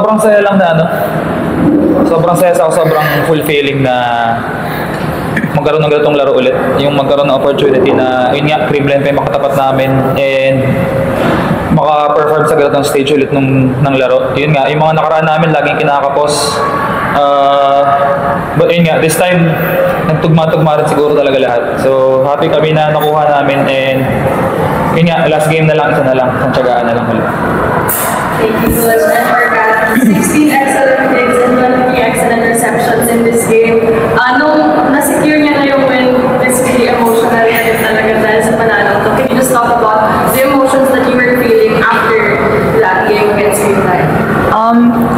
sobrang saya lang na ano. Sobrang saya sa sobrang fulfilling na magkaroon ng ganitong laro ulit. Yung magkaroon ng opportunity na, yun nga, Creamline pa yung makatapat namin and maka-perform sa ganitong stage ulit ng laro. Yun nga, yung mga nakaraan namin laging kinakapos. But yun nga, this time, nagtugma-tugma rin siguro talaga lahat. So, happy kami na nakuha namin and yun nga, last game na lang, isa na lang, ang tiyagaan na lang ulit. Thank you so much, and for Kat. 16 excellent picks and 23 excellent receptions in this game. Nung na-secure niya na yung win, it's really emotional na rin talaga dahil sa panalo. So can you just talk about the emotions that you were feeling after that game against Creamline?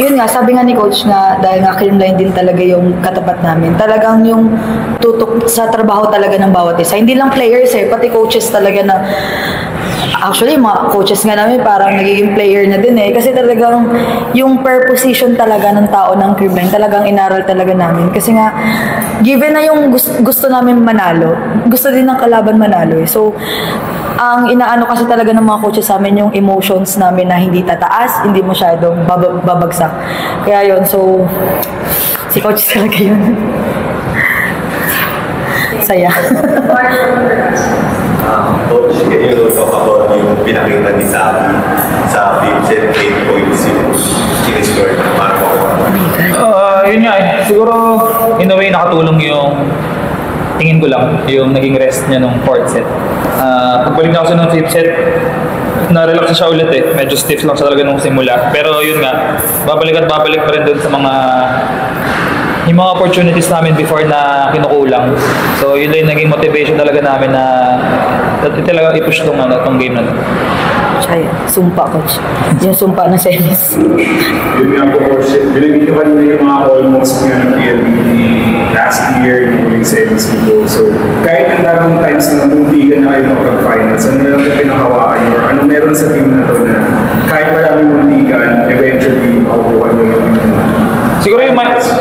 Yun nga, sabi nga ni Coach na dahil nga Creamline din talaga yung katapat namin. Talagang yung tutok sa trabaho talaga ng bawat isa. Hindi lang players pati coaches talaga na actually, mga coaches nga namin parang nagiging player na din kasi talagang yung per position talaga ng tao ng Creamline talagang inaral talaga namin. Kasi nga, given na yung gusto namin manalo, gusto din ng kalaban manalo So, ang inaano kasi talaga ng mga coaches sa amin yung emotions namin na hindi tataas, hindi masyadong babagsak. Kaya yun, so, si coach talaga yun. Saya. Coach, can you talk about yung pinakita ni Sabi sa 8 points yung in-score na parang Yun nga siguro in a way nakatulong yung tingin ko lang yung naging rest niya nung 4th set. Pagbalik na kasi nung 5th set, na-relax siya ulit medyo stiff lang siya talaga nung simula. Pero yun nga, babalik at babalik pa rin dun sa yung mga opportunities namin before na kinukulang. So yun din naging motivation talaga namin na talaga i-push tong game na to. Ay, sumpa coach. Yung sumpa ng semis. Yun nga po coach, binagin nyo kanina yung mga almost nga ng PLDT last year yung semis mo. So kahit ang daming times na muntigan na kayo makapag-finals, ano lang yung pinakawakan nyo or ano meron sa team na to na kahit maraming muntigan, eventually makukuha nyo yung siguro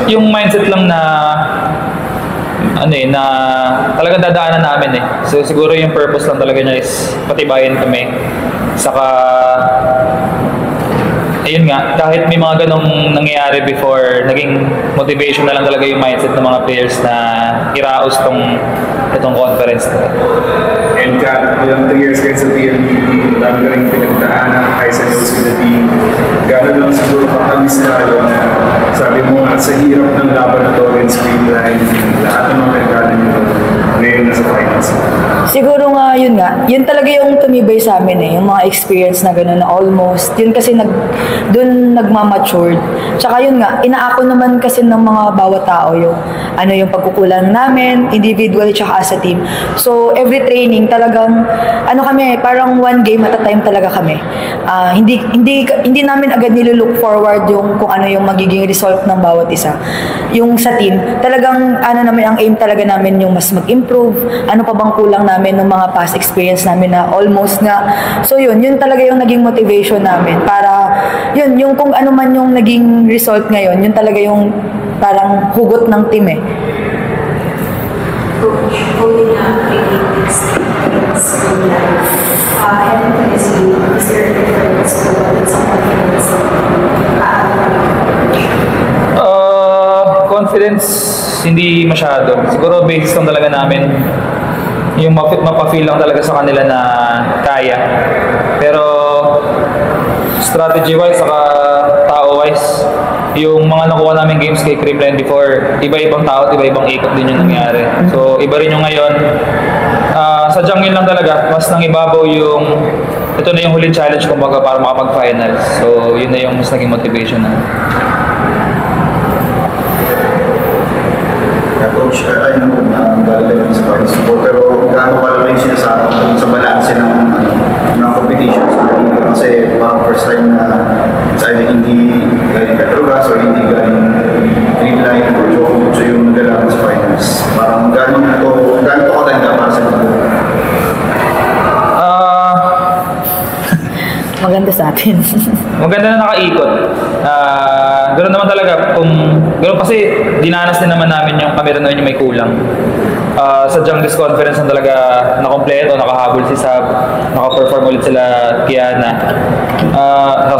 yung mindset lang na na talagang dadaanan namin So siguro yung purpose lang talaga niya is patibayan kami. Saka ayun nga, kahit may mga ganong nangyayari before, naging motivation na lang talaga yung mindset ng mga players na iraos itong conference. And ilang 3 years kayo sa PLDT, dami ka rin pinagdaanan, high sa notes with the team. Gano'n lang siguro katamis lalo na sabi mo nga sa hirap ng laban na to against Creamline, lahat ng mga pinagdaanan nyo ngayon nasa finals. Siguro nga, yun talaga yung tumibay sa amin yung mga experience na gano'n na almost. Yun kasi dun nagmamatured. Tsaka yun nga, inaako naman kasi ng mga bawat tao yung pagkukulang namin, individually tsaka as a team. So, every training talagang, kami, parang one game at a time talaga kami. Hindi namin agad nilulook forward kung ano yung magiging result ng bawat isa. Yung sa team, talagang, ang aim talaga namin yung mas mag-improve, ano pa bang kulang namin ng mga past experience namin na almost nga. So, yun talaga yung naging motivation namin para, yung kung ano man yung naging result ngayon, yun talaga yung parang hugot ng team Coach, holding up against Creamline, and is there a difference with someone else? Confidence, hindi masyado. Siguro basis lang talaga namin yung mapafeel lang talaga sa kanila na kaya. Pero strategy-wise, saka tao-wise, yung mga nakuha namin games kay Creamline before, iba-ibang tao at iba-ibang ikot din yung nangyari. So, iba rin yung ngayon. Sadyang yun lang talaga, mas nangibabaw ito na yung huling challenge kumbaga para makapag-finals. So, yun na yung mas naging motivation na. Coach, I know na galing sa finals football, pero gaano pala rin siya sa balanse ng competition sa Liga kasi first time na sa hindi galing Petrobras o hindi galing Creamline o Joko yung nagalaman sa finals. Parang gaano to katanda para sa Liga? Maganda sa atin. Maganda na nakaikot. ganoon naman talaga. Kung ganoon kasi dinanas din naman namin yung kami rin naman yung may kulang. Sadyang this conference na talaga nakompleto, nakahabol si Sab, naka-perform ulit sila Kiana.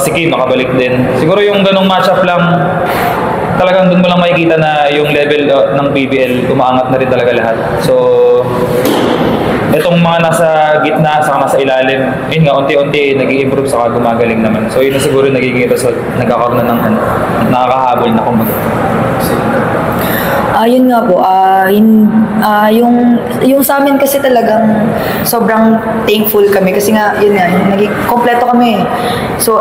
Si Kim nakabalik din. Siguro yung ganong matchup lang, talagang doon mo lang makikita na yung level ng PBL umaangat na rin talaga lahat. So, itong mga nasa gitna, saka nasa ilalim, yun nga, unti-unti nag-i-improve saka gumagaling naman. So, yun na siguro nagiging result, nagkakaroon na ng nakakahabol na kumbaga. Yun nga po, yung sa amin kasi talagang sobrang thankful kami kasi nga, yun nga, naging kompleto kami. So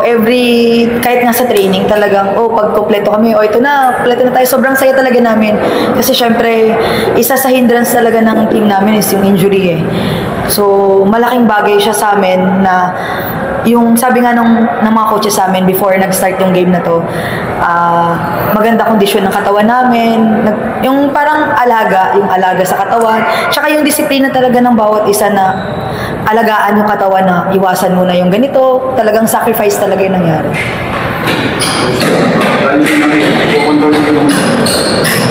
kahit nga sa training talagang, pag kompleto kami, ito na, kompleto na tayo, sobrang saya talaga namin. Kasi syempre, isa sa hindrance talaga ng team namin is yung injury eh. So malaking bagay siya sa amin na yung sabi nga ng mga coaches sa amin before nag-start yung game na to, maganda kondisyon ng katawan namin, yung parang yung alaga sa katawan, tsaka yung disiplina talaga ng bawat isa na alagaan yung katawan na iwasan muna yung ganito, talagang sacrifice talaga yung nangyari.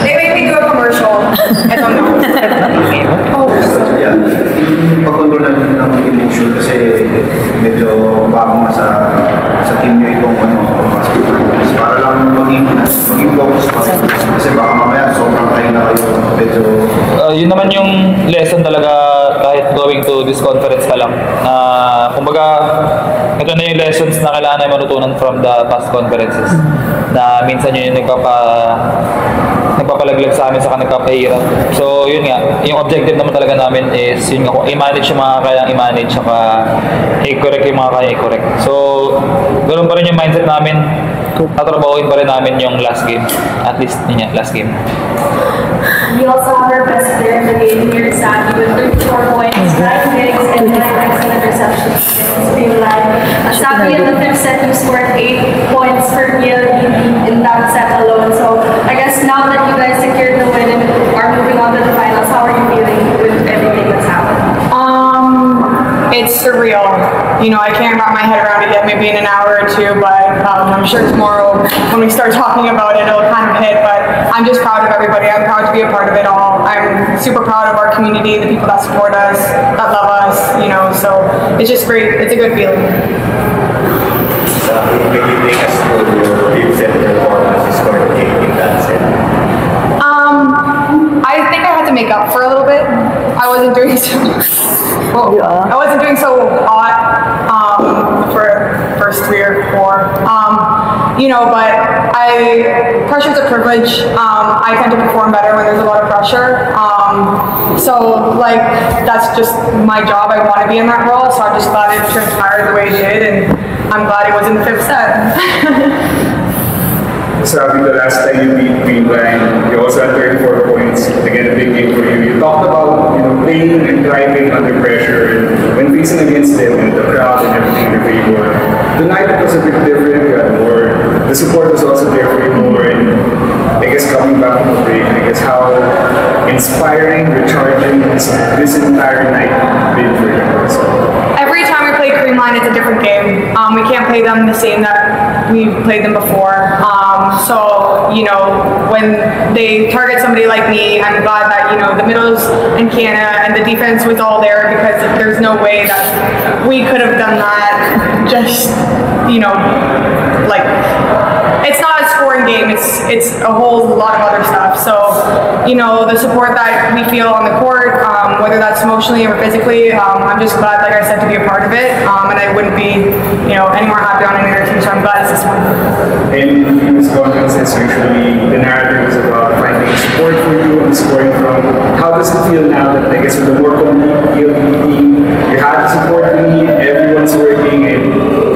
They may be good commercial. I don't know. Yeah, yung pag-control natin ng emotion kasi medyo bago nga sa team nyo itong para lang maging focus pa kasi baka mamaya sobrang kayo na kayo medyo yun naman yung lesson talaga kahit going to this conference ka lang. Kumbaga, ito na yung lessons na kailangan na manutunan from the past conferences na minsan yun yung nagpapalaglag sa amin saka nagpapahirap. So yun nga, yung objective naman talaga namin is yun nga, i-manage yung mga kayang i-manage saka i-correct yung mga kayang i-correct. So ganoon pa rin yung mindset namin, tatrabahuin pa rin namin yung last game, at least yun nga, last game. We also have our best player in the game here, Saki, with 34 points, 9 gigs, and 9 excellent receptions. Saki in the fifth set, you scored 8 points for PLDT in that set alone. So I guess now that you guys secured the win and are moving on to the finals, how are you feeling with everything that's happened? It's surreal. You know, I can't wrap my head around it yet, maybe in an hour or two, but I'm sure tomorrow when we start talking about it, it'll kind of hit, but I'm just proud of everybody. I'm proud to be a part of it all. I'm super proud of our community, the people that support us, that love us, you know, so it's just great. It's a good feeling. Maybe take us through your fifth set performance, you scored a game in that set. I think I had to make up for a little bit. I wasn't doing so I wasn't doing so hot for first 3 or 4. You know, but pressure's a privilege. I tend to perform better when there's a lot of pressure. So like that's just my job. I want to be in that role. So I'm just glad it transpired the way it did, and I'm glad it was in the fifth set. Sabi, the last time you beat Greenline, you also had 34 points. Again, a big game for you. You talked about playing and driving under pressure, and when facing against them and the crowd and everything in your favor. Tonight it was a bit different. You had more. The support was also there for you more. And I guess coming back from the break, I guess how inspiring, recharging this entire night been for you. So. Every time we play Creamline, it's a different game. We can't play them the same that we've played them before. So, you know, when they target somebody like me, I'm glad that, the middles and Kiana and the defense was all there, because there's no way that we could have done that just, like, it's not a scoring game, it's a whole lot of other stuff. So, the support that we feel on the court, whether that's emotionally or physically, I'm just glad, like I said, to be a part of it. And I wouldn't be, any more happy on any other team, so I'm glad it's this one. And in this conference, usually the narrative is about finding support for you and scoring from. How does it feel now that, I guess, with the work on the team, you have the support you need, everyone's working, and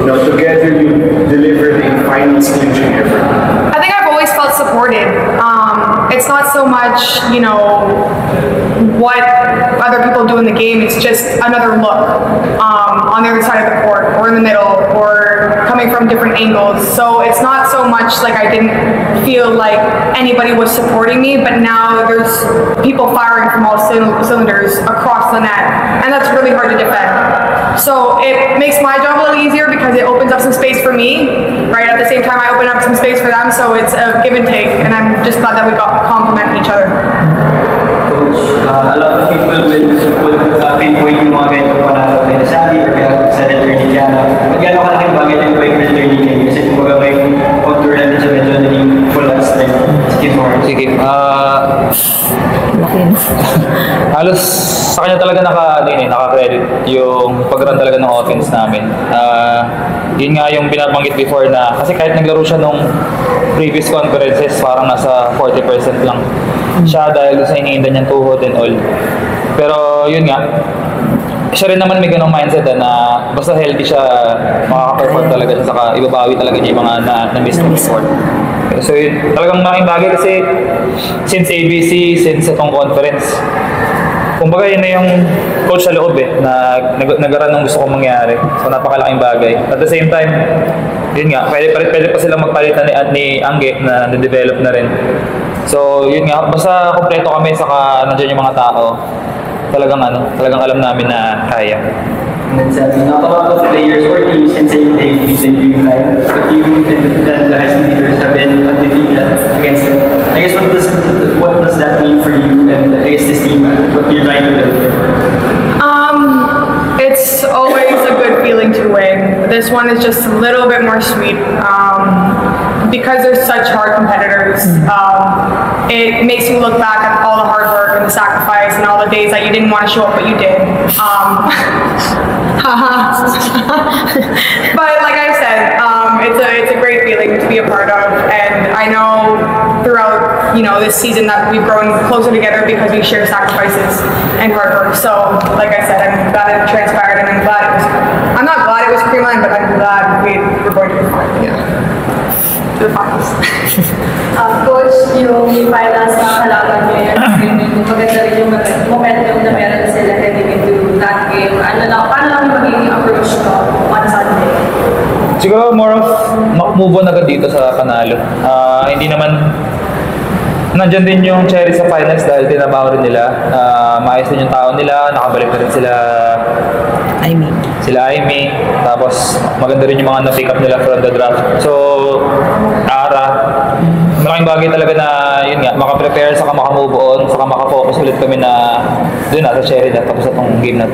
together you delivered a finals clinching effort? I think I've always felt supported. It's not so much, what other people do in the game. It's just another look on the other side of the court, or in the middle, or coming from different angles. So it's not so much like I didn't feel like anybody was supporting me, but now there's people firing from all cylinders across the net, and that's really hard to defend. So it makes my job a little easier because it opens up some space for me, right? At the same time, I open up some space for them, so it's a give and take, and I'm just glad that we got complement each other. Coach, a lot of people will pinpoint yung mga ganito pa na Benasabi or kaya sa Leonardo Diana. Magkano kalaking bagay na yung bike na Leonardo Diana kasi kumbaga may contour natin sa medyo naging full last time. Sige, Morris. Sige. Laki na. Halos sa kanya talaga naka-credit yung pag-run talaga ng offense namin. Yun nga yung binabanggit before na kasi kahit naglaro siya nung previous conferences parang nasa 40% lang siya dahil sa iniinda niyang tuhod and all. Pero yun nga, siya rin naman may ganong mindset na basta healthy siya, makaka-perform talaga siya, saka ibabawi talaga niya yung mga na-miss na before. So yun, talagang malaking bagay kasi since ABC, since itong conference, kumbaga yun na yung coach sa loob na nag-run ng gusto kong mangyari. So napakalaking bagay. At the same time, yun nga, pwede pa silang magpalitan ni Angge na na-develop na rin. So yun nga, basta kompleto kami saka nandiyan yung mga tao. Talagang alam namin na kaya. And then sabi, not a lot of players or teams can say they beat the dream line, but you and the high school leaders have been undefeated against them. I guess what does that mean for you and against this team? What you're trying to do? It's always a good feeling to win. This one is just a little bit more sweet. Because they're such hard competitors, it makes me look back at all the hard work and the sacrifice and all the days that you didn't want to show up but you did. But like I said, it's a great feeling to be a part of, and I know throughout this season that we've grown closer together because we share sacrifices and hard work. So like I said, I'm glad it transpired, and I'm not glad it was Creamline, but I'm glad we were going to be fine. To the finals. Coach, yung finals na kalaban nyo yan, maganda rin yung momentum na meron sila heading into that game. Paano lang yung magiging approach ko on Sunday? Siguro more of move on agad dito sa panalo. Hindi naman nandyan din yung cherry sa finals dahil tinabaho rin nila. Maayos din yung tao nila, nakabalik na rin sila Aimee. Tapos maganda rin yung mga na-pick up nila from the draft. So, malaking bagay talaga na yun nga, maka-prepare, saka maka-move on, saka maka-focus ulit kami na doon sa cherry na tapos itong game na